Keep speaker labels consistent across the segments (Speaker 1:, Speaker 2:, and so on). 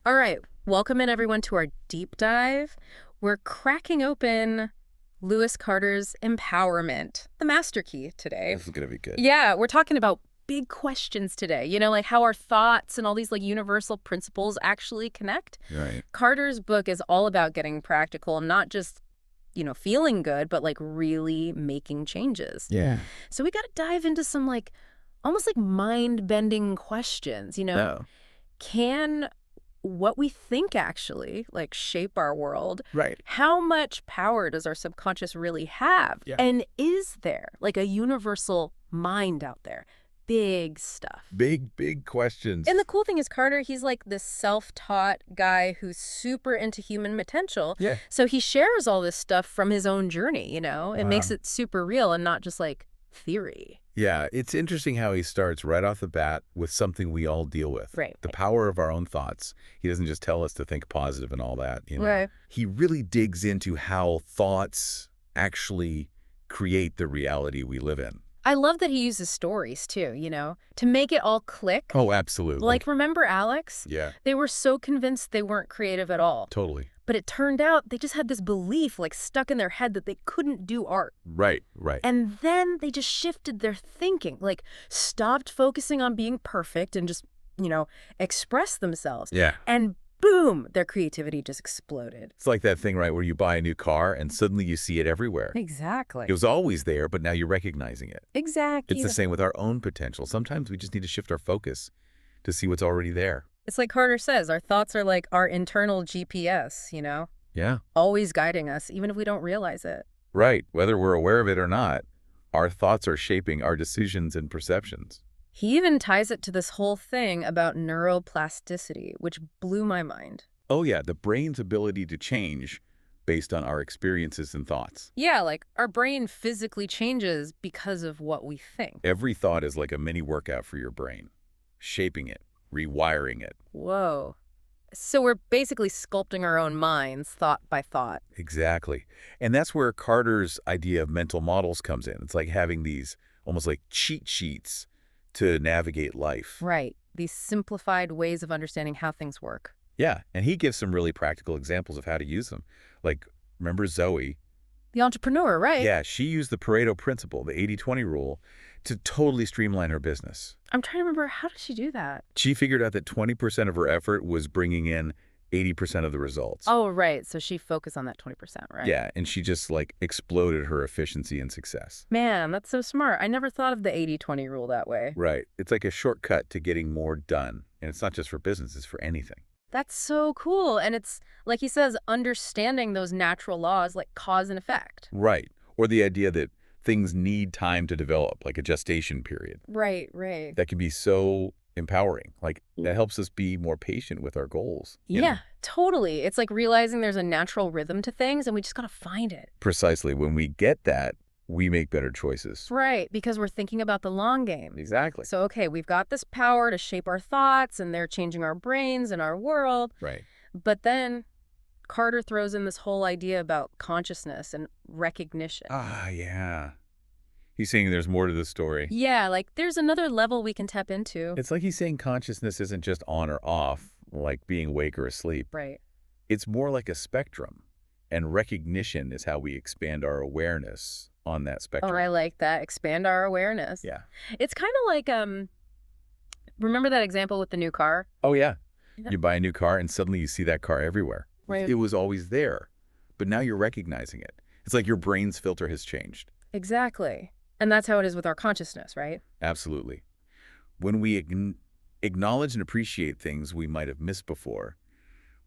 Speaker 1: All right, welcome in everyone to our deep dive. We're cracking open Lewis Carter's Empowerment, the master key today.
Speaker 2: This is going to be good.
Speaker 1: Yeah, we're talking about big questions today, like how our thoughts and all these like universal principles actually connect.
Speaker 2: Right.
Speaker 1: Carter's book is all about getting practical, not just, feeling good, but like really making changes.
Speaker 2: Yeah.
Speaker 1: So we got to dive into some like almost like mind-bending questions,
Speaker 2: No.
Speaker 1: Can what we think actually like shape our world?
Speaker 2: Right.
Speaker 1: How much power does our subconscious really have?
Speaker 2: Yeah.
Speaker 1: And is there like a universal mind out there? Big stuff.
Speaker 2: Big questions.
Speaker 1: And the cool thing is Carter, he's like this self-taught guy who's super into human potential.
Speaker 2: Yeah.
Speaker 1: So he shares all this stuff from his own journey, It makes
Speaker 2: Wow.
Speaker 1: it super real and not just like theory.
Speaker 2: Yeah, it's interesting how he starts right off the bat with something we all deal with.
Speaker 1: Right.
Speaker 2: The power of our own thoughts. He doesn't just tell us to think positive and all that.
Speaker 1: Right.
Speaker 2: He really digs into how thoughts actually create the reality we live in.
Speaker 1: I love that he uses stories too, to make it all click.
Speaker 2: Oh, absolutely.
Speaker 1: Like, remember Alex?
Speaker 2: Yeah,
Speaker 1: They were so convinced they weren't creative at all.
Speaker 2: totally.
Speaker 1: But it turned out they just had this belief like stuck in their head that they couldn't do art.
Speaker 2: Right.
Speaker 1: And then they just shifted their thinking, like stopped focusing on being perfect and just, express themselves.
Speaker 2: Yeah.
Speaker 1: And boom, their creativity just exploded.
Speaker 2: It's like that thing, right, where you buy a new car and suddenly you see it everywhere.
Speaker 1: Exactly.
Speaker 2: It was always there, but now you're recognizing it.
Speaker 1: Exactly.
Speaker 2: It's the same with our own potential. Sometimes we just need to shift our focus to see what's already there.
Speaker 1: It's like Carter says, our thoughts are like our internal GPS,
Speaker 2: Yeah.
Speaker 1: always guiding us, even if we don't realize it.
Speaker 2: Right. Whether we're aware of it or not, our thoughts are shaping our decisions and perceptions.
Speaker 1: He even ties it to this whole thing about neuroplasticity, which blew my mind.
Speaker 2: Oh, yeah. The brain's ability to change based on our experiences and thoughts.
Speaker 1: Yeah, like our brain physically changes because of what we think.
Speaker 2: Every thought is like a mini workout for your brain, shaping it, rewiring it.
Speaker 1: Whoa. So we're basically sculpting our own minds thought by thought.
Speaker 2: Exactly. And that's where Carter's idea of mental models comes in. It's like having these almost like cheat sheets to navigate life.
Speaker 1: Right. These simplified ways of understanding how things work.
Speaker 2: Yeah, and he gives some really practical examples of how to use them. Like, remember Zoe?
Speaker 1: The entrepreneur, right?
Speaker 2: Yeah, she used the Pareto principle, the 80-20 rule, to totally streamline her business.
Speaker 1: I'm trying to remember, how did she do that?
Speaker 2: She figured out that 20% of her effort was bringing in 80% of the results.
Speaker 1: Oh, right. So she focused on that 20%, right?
Speaker 2: Yeah, and she just like exploded her efficiency and success.
Speaker 1: Man, that's so smart. I never thought of the 80-20 rule that way.
Speaker 2: Right. It's like a shortcut to getting more done. And it's not just for business, it's for anything.
Speaker 1: That's so cool. And it's, like he says, understanding those natural laws like cause and effect.
Speaker 2: Right. Or the idea that things need time to develop, like a gestation period.
Speaker 1: Right.
Speaker 2: That can be so empowering. Like, that helps us be more patient with our goals. you know?
Speaker 1: Yeah, totally. It's like realizing there's a natural rhythm to things and we just got to find it.
Speaker 2: Precisely. When we get that, we make better choices.
Speaker 1: Right, because we're thinking about the long game.
Speaker 2: Exactly.
Speaker 1: So, okay, we've got this power to shape our thoughts and they're changing our brains and our world.
Speaker 2: Right.
Speaker 1: But then Carter throws in this whole idea about consciousness and recognition.
Speaker 2: Ah, yeah. He's saying there's more to the story.
Speaker 1: Yeah, like there's another level we can tap into.
Speaker 2: It's like he's saying consciousness isn't just on or off, like being awake or asleep.
Speaker 1: Right.
Speaker 2: It's more like a spectrum. And recognition is how we expand our awareness on that spectrum.
Speaker 1: Oh, I like that. Expand our awareness.
Speaker 2: Yeah.
Speaker 1: It's kind of like, remember that example with the new car?
Speaker 2: Oh, yeah.
Speaker 1: Yeah.
Speaker 2: You buy a new car and suddenly you see that car everywhere.
Speaker 1: Right.
Speaker 2: It was always there, but now you're recognizing it. It's like your brain's filter has changed.
Speaker 1: Exactly. And that's how it is with our consciousness, right?
Speaker 2: Absolutely. When we acknowledge and appreciate things we might have missed before,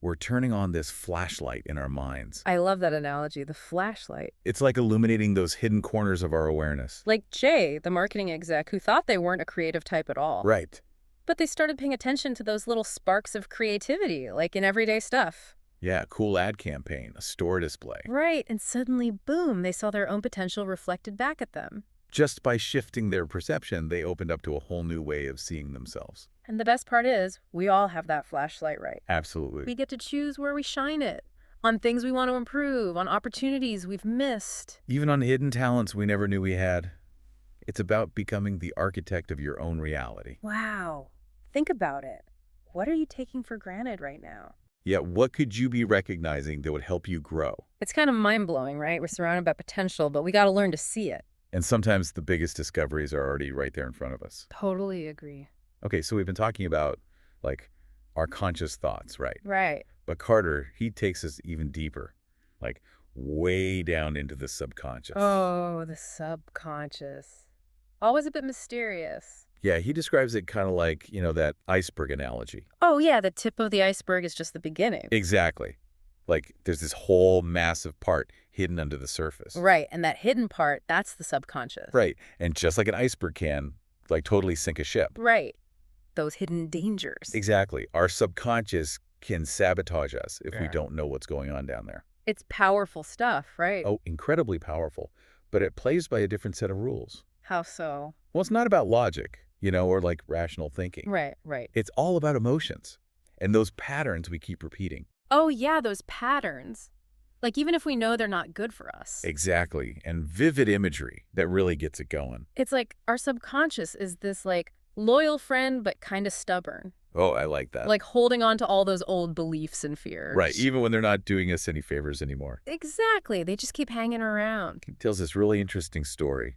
Speaker 2: we're turning on this flashlight in our minds.
Speaker 1: I love that analogy, the flashlight.
Speaker 2: It's like illuminating those hidden corners of our awareness.
Speaker 1: Like Jay, the marketing exec, who thought they weren't a creative type at all.
Speaker 2: Right.
Speaker 1: But they started paying attention to those little sparks of creativity, like in everyday stuff.
Speaker 2: Yeah, cool ad campaign, a store display.
Speaker 1: Right, and suddenly, boom, they saw their own potential reflected back at them.
Speaker 2: Just by shifting their perception, they opened up to a whole new way of seeing themselves.
Speaker 1: And the best part is, we all have that flashlight, right?
Speaker 2: Absolutely.
Speaker 1: We get to choose where we shine it, on things we want to improve, on opportunities we've missed.
Speaker 2: Even on hidden talents we never knew we had. It's about becoming the architect of your own reality.
Speaker 1: Wow, think about it. what are you taking for granted right now?
Speaker 2: Yeah, what could you be recognizing that would help you grow?
Speaker 1: It's kind of mind-blowing, right? We're surrounded by potential, but we got to learn to see it.
Speaker 2: And sometimes the biggest discoveries are already right there in front of us.
Speaker 1: Totally agree.
Speaker 2: Okay, so we've been talking about, like, our conscious thoughts, right?
Speaker 1: Right.
Speaker 2: But Carter, he takes us even deeper, like way down into the subconscious.
Speaker 1: Oh, the subconscious. Always a bit mysterious.
Speaker 2: Yeah, he describes it kind of like, that iceberg analogy.
Speaker 1: Oh, yeah, the tip of the iceberg is just the beginning.
Speaker 2: Exactly. Like, there's this whole massive part hidden under the surface.
Speaker 1: Right, and that hidden part, that's the subconscious.
Speaker 2: Right, and just like an iceberg can, like, totally sink a ship.
Speaker 1: Right. Those hidden dangers.
Speaker 2: Exactly. Our subconscious can sabotage us if we
Speaker 1: Yeah.
Speaker 2: don't know what's going on down there.
Speaker 1: It's powerful stuff, right?
Speaker 2: Oh, incredibly powerful, but it plays by a different set of rules.
Speaker 1: How so?
Speaker 2: Well, it's not about logic, or like rational thinking.
Speaker 1: Right, right.
Speaker 2: It's all about emotions and those patterns we keep repeating.
Speaker 1: Oh, yeah, those patterns. Like, even if we know they're not good for us.
Speaker 2: Exactly. And vivid imagery that really gets it going.
Speaker 1: It's like our subconscious is this, like, loyal friend, but kind of stubborn.
Speaker 2: Oh, I like that.
Speaker 1: Like holding on to all those old beliefs and fears.
Speaker 2: Right, even when they're not doing us any favors anymore.
Speaker 1: Exactly. They just keep hanging around.
Speaker 2: He tells this really interesting story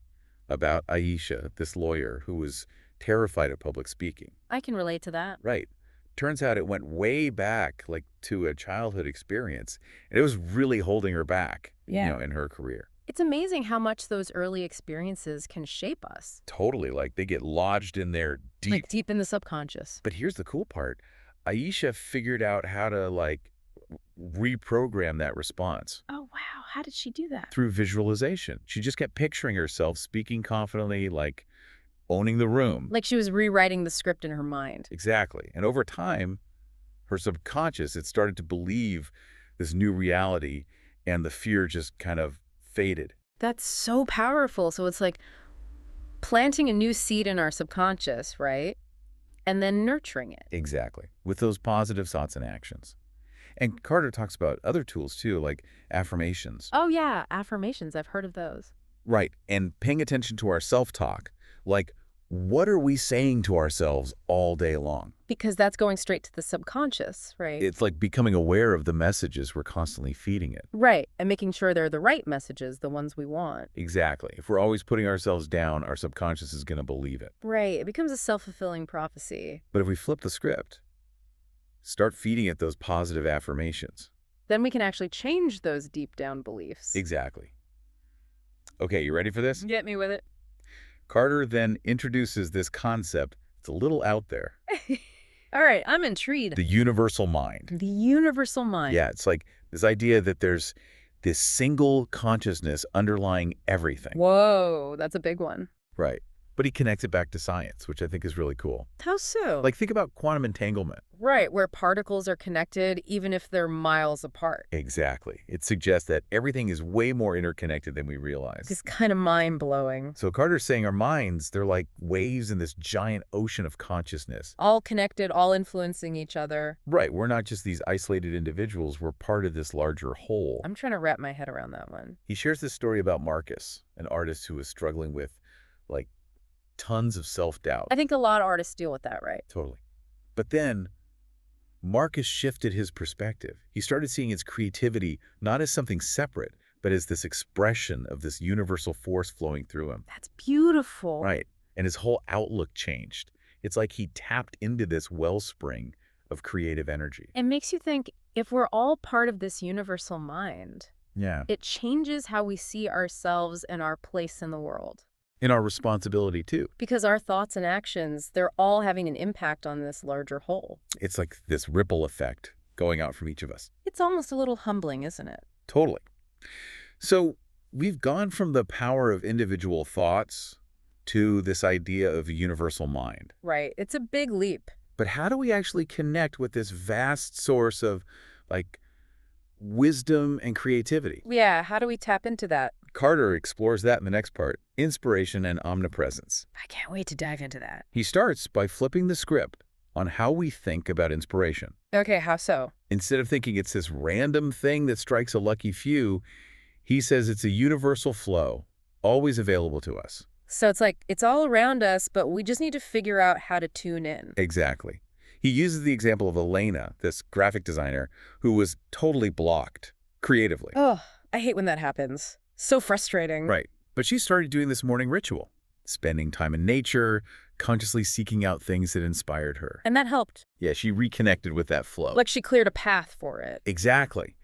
Speaker 2: about Aisha, this lawyer who was terrified of public speaking.
Speaker 1: I can relate to that.
Speaker 2: Right. Turns out it went way back, like, to a childhood experience, and it was really holding her back,
Speaker 1: Yeah.
Speaker 2: in her career.
Speaker 1: It's amazing how much those early experiences can shape us.
Speaker 2: Totally, like, they get lodged in there deep.
Speaker 1: Like deep in the subconscious.
Speaker 2: But here's the cool part. Aisha figured out how to, like, reprogram that response
Speaker 1: Oh, wow. How did she do that?
Speaker 2: through visualization. She just kept picturing herself speaking confidently, like owning the room.
Speaker 1: Like she was rewriting the script in her mind.
Speaker 2: Exactly. And over time, her subconscious, it started to believe this new reality, and the fear just kind of faded.
Speaker 1: That's so powerful. So it's like planting a new seed in our subconscious, right? And then nurturing it.
Speaker 2: Exactly. With those positive thoughts and actions. And Carter talks about other tools too, like affirmations.
Speaker 1: Oh, yeah. Affirmations. I've heard of those.
Speaker 2: Right. And paying attention to our self-talk. Like, what are we saying to ourselves all day long?
Speaker 1: Because that's going straight to the subconscious, right?
Speaker 2: It's like becoming aware of the messages we're constantly feeding it.
Speaker 1: Right. And making sure they're the right messages, the ones we want.
Speaker 2: Exactly. If we're always putting ourselves down, our subconscious is going to believe it.
Speaker 1: Right. It becomes a self-fulfilling prophecy.
Speaker 2: But if we flip the script, start feeding it those positive affirmations.
Speaker 1: Then we can actually change those deep down beliefs.
Speaker 2: Exactly. Okay, you ready for this?
Speaker 1: Get me with it.
Speaker 2: Carter then introduces this concept. It's a little out there.
Speaker 1: All right. I'm intrigued.
Speaker 2: The universal mind.
Speaker 1: The universal mind.
Speaker 2: Yeah, it's like this idea that there's this single consciousness underlying everything.
Speaker 1: Whoa. That's a big one.
Speaker 2: Right. But he connects it back to science, which I think is really cool.
Speaker 1: How so?
Speaker 2: Like, think about quantum entanglement.
Speaker 1: Right. Where particles are connected even if they're miles apart.
Speaker 2: Exactly. It suggests that everything is way more interconnected than we realize.
Speaker 1: It's kind of mind-blowing.
Speaker 2: So Carter's saying our minds, they're like waves in this giant ocean of consciousness.
Speaker 1: All connected, all influencing each other.
Speaker 2: Right. We're not just these isolated individuals. We're part of this larger whole.
Speaker 1: I'm trying to wrap my head around that one.
Speaker 2: He shares this story about Marcus, an artist who was struggling with, like, tons of self-doubt.
Speaker 1: I think a lot of artists deal with that, right?
Speaker 2: Totally. But then Marcus shifted his perspective. He started seeing his creativity not as something separate, but as this expression of this universal force flowing through him.
Speaker 1: That's beautiful.
Speaker 2: Right. And his whole outlook changed. It's like he tapped into this wellspring of creative energy.
Speaker 1: It makes you think, if we're all part of this universal mind,
Speaker 2: Yeah.
Speaker 1: it changes how we see ourselves and our place in the world.
Speaker 2: And our responsibility, too.
Speaker 1: Because our thoughts and actions, they're all having an impact on this larger whole.
Speaker 2: It's like this ripple effect going out from each of us.
Speaker 1: It's almost a little humbling, isn't it?
Speaker 2: Totally. So we've gone from the power of individual thoughts to this idea of a universal mind.
Speaker 1: Right. It's a big leap.
Speaker 2: But how do we actually connect with this vast source of, like, wisdom and creativity?
Speaker 1: Yeah, how do we tap into that?
Speaker 2: Carter explores that in the next part, inspiration and omnipresence.
Speaker 1: I can't wait to dive into that.
Speaker 2: He starts by flipping the script on how we think about inspiration.
Speaker 1: Okay, how so?
Speaker 2: Instead of thinking it's this random thing that strikes a lucky few, he says it's a universal flow, always available to us.
Speaker 1: So it's like, it's all around us, but we just need to figure out how to tune in.
Speaker 2: Exactly. He uses the example of Elena, this graphic designer, who was totally blocked creatively.
Speaker 1: Oh, I hate when that happens. So frustrating.
Speaker 2: Right. But she started doing this morning ritual, spending time in nature, consciously seeking out things that inspired her.
Speaker 1: And that helped.
Speaker 2: Yeah, she reconnected with that flow.
Speaker 1: Like she cleared a path for it.
Speaker 2: Exactly.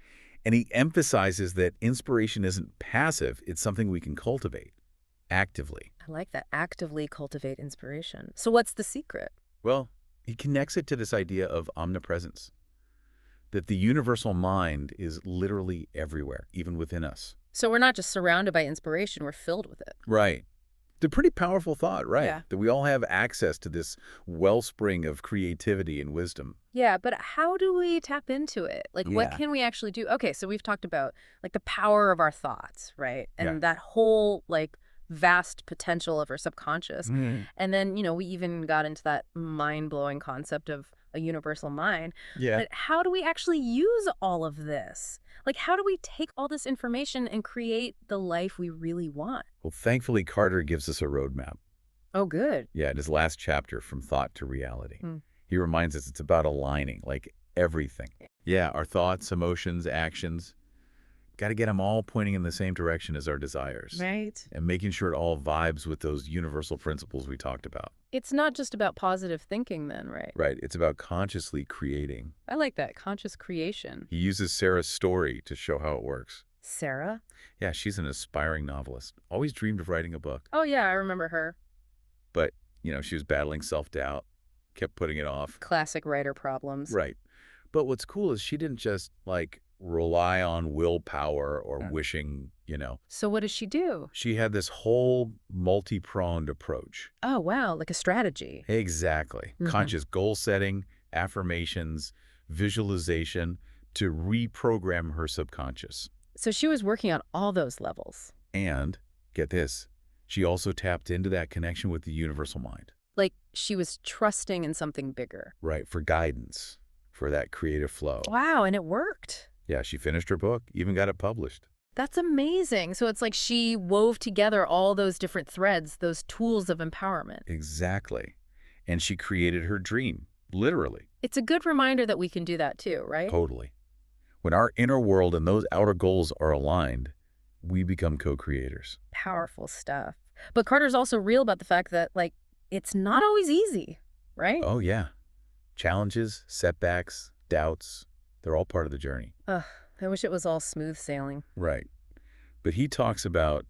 Speaker 2: And he emphasizes that inspiration isn't passive, it's something we can cultivate actively.
Speaker 1: I like that. Actively cultivate inspiration. So what's the secret?
Speaker 2: Well, he connects it to this idea of omnipresence, that the universal mind is literally everywhere, even within us.
Speaker 1: So we're not just surrounded by inspiration, we're filled with it.
Speaker 2: Right. It's a pretty powerful thought, right?
Speaker 1: Yeah.
Speaker 2: That we all have access to this wellspring of creativity and wisdom.
Speaker 1: Yeah, but how do we tap into it? Like, what
Speaker 2: Yeah.
Speaker 1: can we actually do? Okay, so we've talked about, like, the power of our thoughts, right? And
Speaker 2: Yeah.
Speaker 1: that whole, like, vast potential of our subconscious.
Speaker 2: Mm.
Speaker 1: And then, we even got into that mind-blowing concept of a universal mind.
Speaker 2: Yeah.
Speaker 1: But how do we actually use all of this? Like, how do we take all this information and create the life we really want?
Speaker 2: Well, thankfully, Carter gives us a roadmap.
Speaker 1: Oh, good.
Speaker 2: Yeah, in his last chapter, From Thought to Reality.
Speaker 1: Mm.
Speaker 2: He reminds us it's about aligning, like everything. Yeah, our thoughts, emotions, actions. Got to get them all pointing in the same direction as our desires.
Speaker 1: Right.
Speaker 2: And making sure it all vibes with those universal principles we talked about.
Speaker 1: It's not just about positive thinking then, right?
Speaker 2: Right. It's about consciously creating.
Speaker 1: I like that, conscious creation.
Speaker 2: He uses Sarah's story to show how it works.
Speaker 1: Sarah?
Speaker 2: Yeah, she's an aspiring novelist. Always dreamed of writing a book.
Speaker 1: Oh, yeah, I remember her.
Speaker 2: But, she was battling self-doubt, kept putting it off.
Speaker 1: Classic writer problems.
Speaker 2: Right. But what's cool is she didn't just, rely on willpower or wishing,
Speaker 1: So what does she do?
Speaker 2: She had this whole multi-pronged approach.
Speaker 1: Oh, wow, like a strategy.
Speaker 2: Exactly.
Speaker 1: Mhm.
Speaker 2: Conscious goal setting, affirmations, visualization to reprogram her subconscious.
Speaker 1: So she was working on all those levels.
Speaker 2: And, get this, she also tapped into that connection with the universal mind.
Speaker 1: Like she was trusting in something bigger.
Speaker 2: Right, for guidance, for that creative flow.
Speaker 1: Wow, and it worked.
Speaker 2: Yeah, she finished her book, even got it published.
Speaker 1: That's amazing. So it's like she wove together all those different threads, those tools of empowerment.
Speaker 2: Exactly. And she created her dream, literally.
Speaker 1: It's a good reminder that we can do that too, right?
Speaker 2: Totally. When our inner world and those outer goals are aligned, we become co-creators.
Speaker 1: Powerful stuff. But Carter's also real about the fact that, it's not always easy, right?
Speaker 2: Oh, yeah. Challenges, setbacks, doubts, they're all part of the journey.
Speaker 1: Ugh, I wish it was all smooth sailing.
Speaker 2: Right. But he talks about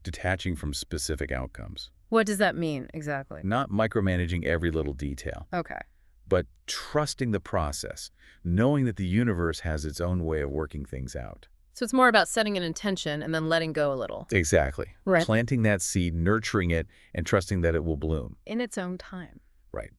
Speaker 2: detaching from specific outcomes,
Speaker 1: What does that mean exactly?
Speaker 2: not micromanaging every little detail,
Speaker 1: Okay.
Speaker 2: but trusting the process, knowing that the universe has its own way of working things out.
Speaker 1: So it's more about setting an intention and then letting go a little.
Speaker 2: Exactly.
Speaker 1: Right.
Speaker 2: Planting that seed, nurturing it, and trusting that it will bloom.
Speaker 1: In its own time.
Speaker 2: Right.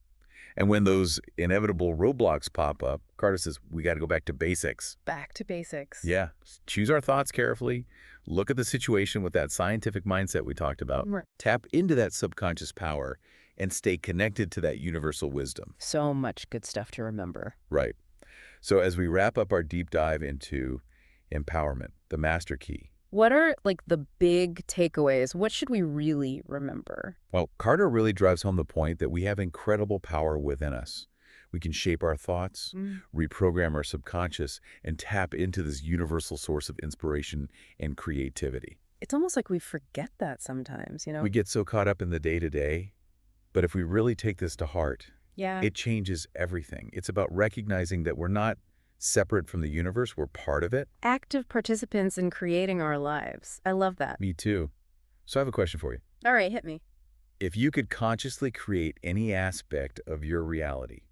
Speaker 2: And when those inevitable roadblocks pop up, Carter says, we got to go back to basics.
Speaker 1: Back to basics.
Speaker 2: Yeah. Choose our thoughts carefully. Look at the situation with that scientific mindset we talked about.
Speaker 1: Right.
Speaker 2: Tap into that subconscious power and stay connected to that universal wisdom.
Speaker 1: So much good stuff to remember.
Speaker 2: Right. So as we wrap up our deep dive into empowerment, the master key.
Speaker 1: What are, the big takeaways? What should we really remember?
Speaker 2: Well, Carter really drives home the point that we have incredible power within us. We can shape our thoughts, reprogram our subconscious, and tap into this universal source of inspiration and creativity.
Speaker 1: It's almost like we forget that sometimes,
Speaker 2: We get so caught up in the day-to-day, but if we really take this to heart,
Speaker 1: Yeah.
Speaker 2: it changes everything. It's about recognizing that we're not separate from the universe, we're part of it.
Speaker 1: Active participants in creating our lives. I love that.
Speaker 2: Me too. So I have a question for you.
Speaker 1: All right, hit me.
Speaker 2: If you could consciously create any aspect of your reality,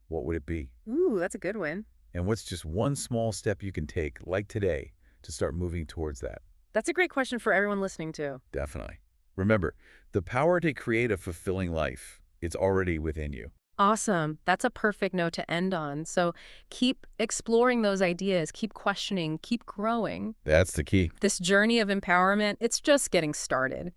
Speaker 2: what would it be?
Speaker 1: Ooh, that's a good one.
Speaker 2: And what's just one small step you can take, like today, to start moving towards that?
Speaker 1: That's a great question for everyone listening too.
Speaker 2: Definitely. Remember, the power to create a fulfilling life, it's already within you.
Speaker 1: Awesome. That's a perfect note to end on. So keep exploring those ideas, keep questioning, keep growing.
Speaker 2: That's the key.
Speaker 1: This journey of empowerment, it's just getting started.